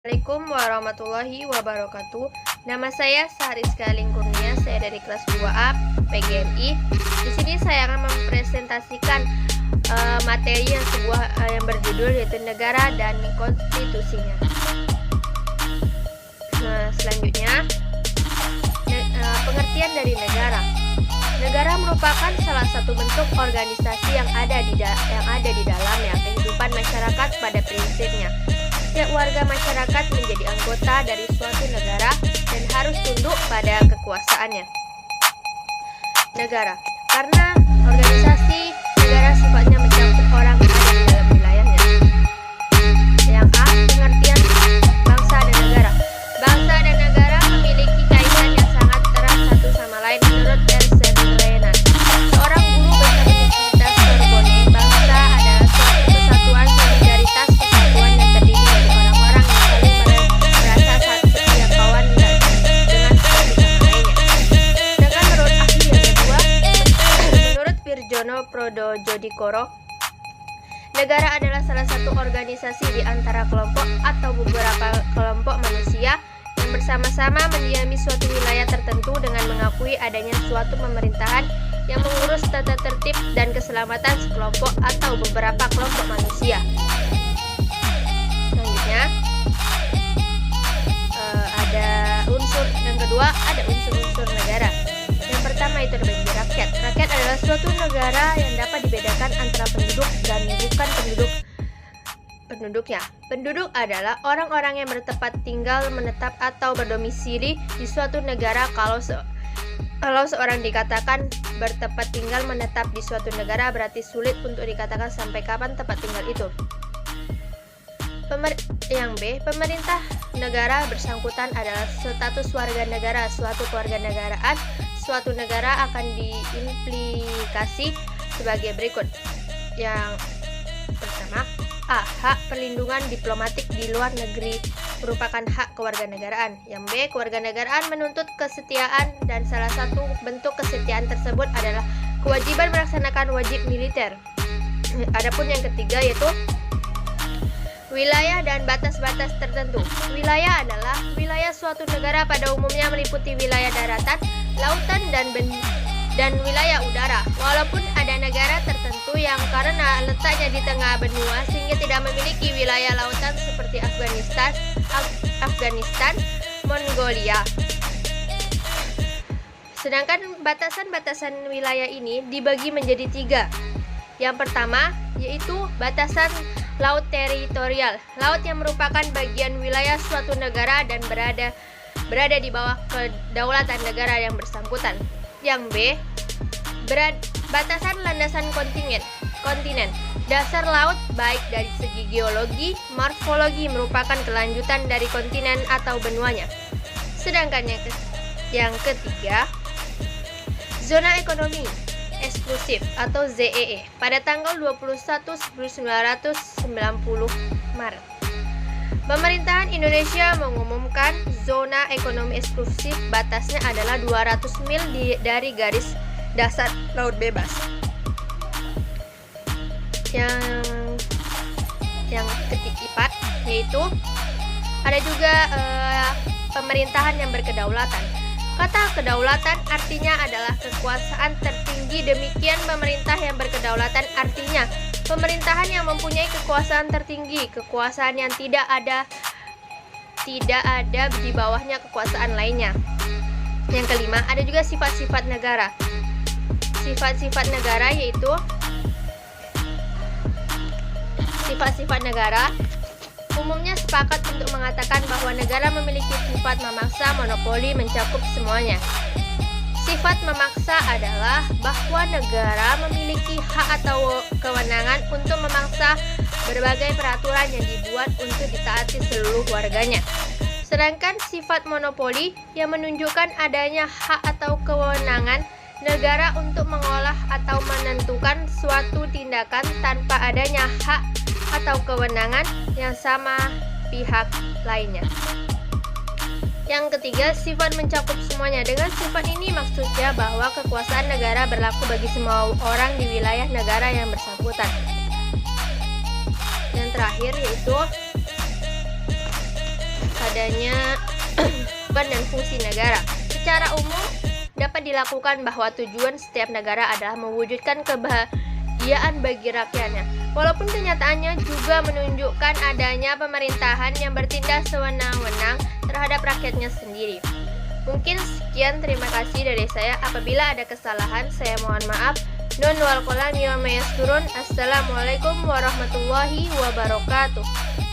Assalamualaikum warahmatullahi wabarakatuh. Nama saya Sahariska Lingkurnia, saya dari kelas 2A PGMI. Di sini saya akan mempresentasikan materi yang berjudul yaitu negara dan konstitusinya. Selanjutnya, pengertian dari negara. Negara merupakan salah satu bentuk organisasi yang ada di dalamnya kehidupan masyarakat pada prinsipnya. Setiap warga masyarakat menjadi anggota dari suatu negara dan harus tunduk pada kekuasaannya. Negara, karena organisasi negara sifatnya mencakup orang yang ada di dalam wilayahnya. Yang A, pengertian bangsa dan negara. Bangsa dan negara memiliki kaitan yang sangat erat satu sama lain menurut Ersen-Lenan. Seorang guru besar Universitas Sorbonne, bangsa adalah suatu kesatuan solidaritas persatuan yang terdiri dari orang-orang yang saling merasa setiap kawan dengan satu sama lainnya. Sedangkan menurut ahli yang kedua, menurut Virjono Prodojodikoro, negara adalah salah satu organisasi di antara kelompok atau beberapa kelompok manusia yang bersama-sama mendiami suatu wilayah tertentu dengan mengakui adanya suatu pemerintahan yang mengurus tata tertib dan keselamatan sekelompok atau beberapa kelompok manusia. Selanjutnya, ada unsur yang kedua, ada unsur-unsur negara. Yang pertama itu bagi rakyat. Rakyat adalah suatu negara yang dapat dibedakan antara penduduk dan bukan penduduknya. Penduduk adalah orang-orang yang bertempat tinggal, menetap atau berdomisili di suatu negara. Kalau seorang dikatakan bertempat tinggal menetap di suatu negara, berarti sulit untuk dikatakan sampai kapan tempat tinggal itu. Yang B, pemerintah negara bersangkutan adalah status warga negara. Suatu kewarganegaraan suatu negara akan diimplikasi sebagai berikut. Yang pertama, A. Hak perlindungan diplomatik di luar negeri merupakan hak kewarganegaraan. Yang B. Kewarganegaraan menuntut kesetiaan dan salah satu bentuk kesetiaan tersebut adalah kewajiban melaksanakan wajib militer. Adapun yang ketiga yaitu wilayah dan batas-batas tertentu. Wilayah adalah wilayah suatu negara, pada umumnya meliputi wilayah daratan, lautan, dan wilayah udara. Walaupun ada negara tertentu yang karena letaknya di tengah benua sehingga tidak memiliki wilayah lautan seperti Afghanistan, Mongolia. Sedangkan batasan-batasan wilayah ini dibagi menjadi 3. Yang pertama yaitu batasan laut teritorial, laut yang merupakan bagian wilayah suatu negara dan berada di bawah kedaulatan negara yang bersangkutan. Yang B, batasan landasan kontinen. Dasar laut baik dari segi geologi, morfologi merupakan kelanjutan dari kontinen atau benuanya. Sedangkan yang ketiga, zona ekonomi eksklusif atau ZEE pada tanggal 21/1990 Maret. Pemerintahan Indonesia mengumumkan zona ekonomi eksklusif batasnya adalah 200 mil dari garis dasar laut bebas. Yang keempat yaitu ada juga pemerintahan yang berkedaulatan. Kata kedaulatan artinya adalah kekuasaan tertinggi, demikian pemerintah yang berkedaulatan artinya pemerintahan yang mempunyai kekuasaan tertinggi, kekuasaan yang tidak ada di bawahnya kekuasaan lainnya. Yang kelima, ada juga sifat-sifat negara. Sifat-sifat negara yaitu sifat-sifat negara umumnya sepakat untuk mengatakan bahwa negara memiliki sifat memaksa, monopoli, mencakup semuanya. Sifat memaksa adalah bahwa negara memiliki hak atau kewenangan untuk memaksa berbagai peraturan yang dibuat untuk ditaati seluruh warganya. Sedangkan sifat monopoli yang menunjukkan adanya hak atau kewenangan negara untuk mengolah atau menentukan suatu tindakan tanpa adanya hak atau kewenangan yang sama pihak lainnya. Yang ketiga, sifat mencakup semuanya. Dengan sifat ini maksudnya bahwa kekuasaan negara berlaku bagi semua orang di wilayah negara yang bersangkutan. Yang terakhir yaitu adanya peran dan fungsi negara. Secara umum, dapat dilakukan bahwa tujuan setiap negara adalah mewujudkan kebahagiaan bagi rakyatnya. Walaupun kenyataannya juga menunjukkan adanya pemerintahan yang bertindak sewenang-wenang terhadap rakyatnya sendiri. Mungkin sekian, terima kasih dari saya. Apabila ada kesalahan, saya mohon maaf. Nun wal qalam wa ma yasturun. Assalamualaikum warahmatullahi wabarakatuh.